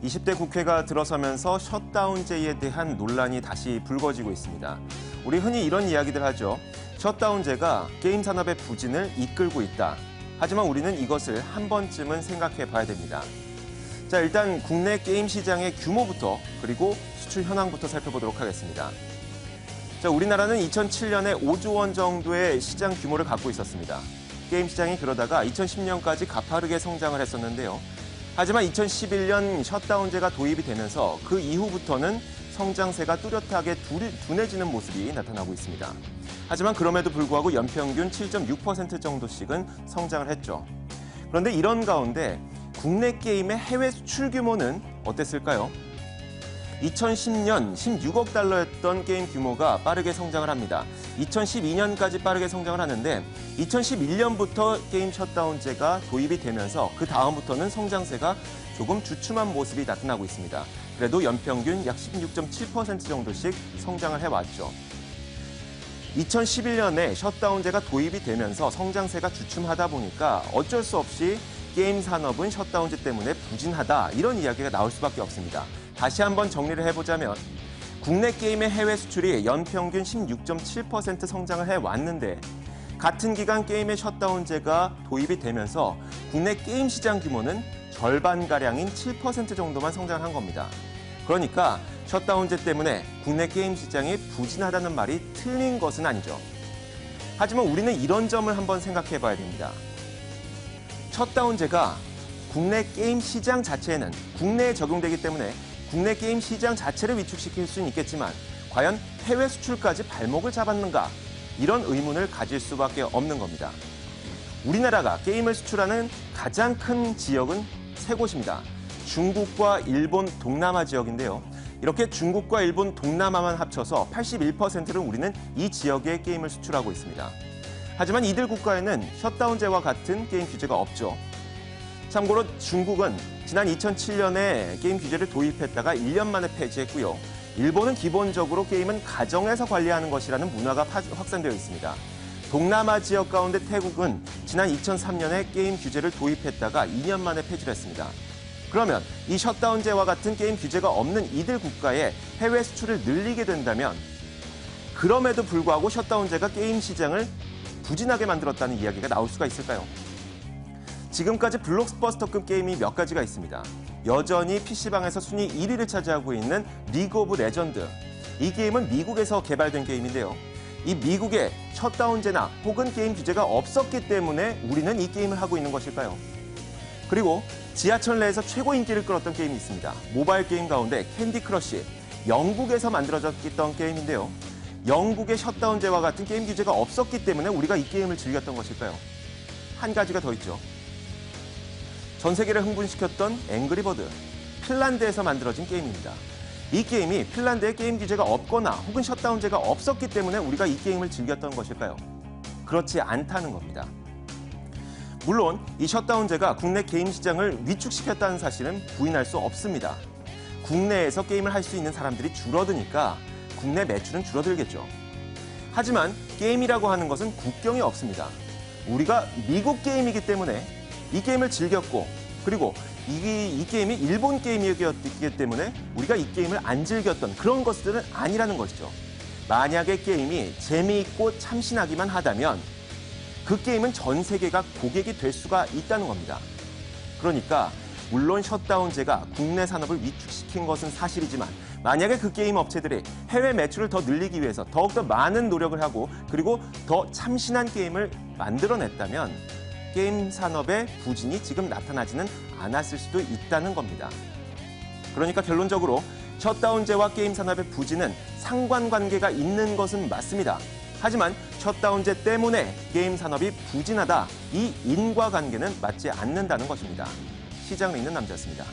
20대 국회가 들어서면서 셧다운제에 대한 논란이 다시 불거지고 있습니다. 우리 흔히 이런 이야기들 하죠. 셧다운제가 게임 산업의 부진을 이끌고 있다. 하지만 우리는 이것을 한 번쯤은 생각해 봐야 됩니다. 자, 일단 국내 게임 시장의 규모부터 그리고 수출 현황부터 살펴보도록 하겠습니다. 자, 우리나라는 2007년에 5조 원 정도의 시장 규모를 갖고 있었습니다. 게임 시장이 그러다가 2010년까지 가파르게 성장을 했었는데요. 하지만 2011년 셧다운제가 도입이 되면서 그 이후부터는 성장세가 뚜렷하게 둔해지는 모습이 나타나고 있습니다. 하지만 그럼에도 불구하고 연평균 7.6% 정도씩은 성장을 했죠. 그런데 이런 가운데 국내 게임의 해외 수출 규모는 어땠을까요? 2010년 16억 달러였던 게임 규모가 빠르게 성장을 합니다. 2012년까지 빠르게 성장을 하는데 2011년부터 게임 셧다운제가 도입이 되면서 그 다음부터는 성장세가 조금 주춤한 모습이 나타나고 있습니다. 그래도 연평균 약 16.7% 정도씩 성장을 해왔죠. 2011년에 셧다운제가 도입이 되면서 성장세가 주춤하다 보니까 어쩔 수 없이 게임 산업은 셧다운제 때문에 부진하다 이런 이야기가 나올 수밖에 없습니다. 다시 한번 정리를 해보자면 국내 게임의 해외 수출이 연평균 16.7% 성장을 해왔는데 같은 기간 게임의 셧다운제가 도입이 되면서 국내 게임 시장 규모는 절반가량인 7% 정도만 성장을 한 겁니다. 그러니까 셧다운제 때문에 국내 게임 시장이 부진하다는 말이 틀린 것은 아니죠. 하지만 우리는 이런 점을 한번 생각해 봐야 됩니다. 셧다운제가 국내 게임 시장 자체에는 국내에 적용되기 때문에 국내 게임 시장 자체를 위축시킬 수는 있겠지만 과연 해외 수출까지 발목을 잡았는가? 이런 의문을 가질 수밖에 없는 겁니다. 우리나라가 게임을 수출하는 가장 큰 지역은 세 곳입니다. 중국과 일본, 동남아 지역인데요. 이렇게 중국과 일본, 동남아만 합쳐서 81%를 우리는 이 지역에 게임을 수출하고 있습니다. 하지만 이들 국가에는 셧다운제와 같은 게임 규제가 없죠. 참고로 중국은 지난 2007년에 게임 규제를 도입했다가 1년 만에 폐지했고요. 일본은 기본적으로 게임은 가정에서 관리하는 것이라는 문화가 확산되어 있습니다. 동남아 지역 가운데 태국은 지난 2003년에 게임 규제를 도입했다가 2년 만에 폐지를 했습니다. 그러면 이 셧다운제와 같은 게임 규제가 없는 이들 국가의 해외 수출을 늘리게 된다면 그럼에도 불구하고 셧다운제가 게임 시장을 부진하게 만들었다는 이야기가 나올 수가 있을까요? 지금까지 블록버스터급 게임이 몇 가지가 있습니다. 여전히 PC방에서 순위 1위를 차지하고 있는 리그 오브 레전드. 이 게임은 미국에서 개발된 게임인데요. 이 미국에 셧다운제나 혹은 게임 규제가 없었기 때문에 우리는 이 게임을 하고 있는 것일까요? 그리고 지하철 내에서 최고 인기를 끌었던 게임이 있습니다. 모바일 게임 가운데 캔디 크러쉬. 영국에서 만들어졌던 게임인데요. 영국의 셧다운제와 같은 게임 규제가 없었기 때문에 우리가 이 게임을 즐겼던 것일까요? 한 가지가 더 있죠. 전 세계를 흥분시켰던 앵그리버드, 핀란드에서 만들어진 게임입니다. 이 게임이 핀란드에 게임 규제가 없거나 혹은 셧다운제가 없었기 때문에 우리가 이 게임을 즐겼던 것일까요? 그렇지 않다는 겁니다. 물론 이 셧다운제가 국내 게임 시장을 위축시켰다는 사실은 부인할 수 없습니다. 국내에서 게임을 할 수 있는 사람들이 줄어드니까 국내 매출은 줄어들겠죠. 하지만 게임이라고 하는 것은 국경이 없습니다. 우리가 미국 게임이기 때문에 이 게임을 즐겼고 그리고 이 게임이 일본 게임이었기 때문에 우리가 이 게임을 안 즐겼던 그런 것들은 아니라는 것이죠. 만약에 게임이 재미있고 참신하기만 하다면 그 게임은 전 세계가 고객이 될 수가 있다는 겁니다. 그러니까 물론 셧다운제가 국내 산업을 위축시킨 것은 사실이지만 만약에 그 게임 업체들이 해외 매출을 더 늘리기 위해서 더욱더 많은 노력을 하고 그리고 더 참신한 게임을 만들어냈다면 게임 산업의 부진이 지금 나타나지는 않았을 수도 있다는 겁니다. 그러니까 결론적으로 셧다운제와 게임 산업의 부진은 상관관계가 있는 것은 맞습니다. 하지만 셧다운제 때문에 게임 산업이 부진하다, 이 인과관계는 맞지 않는다는 것입니다. 시장을 읽는 남자였습니다.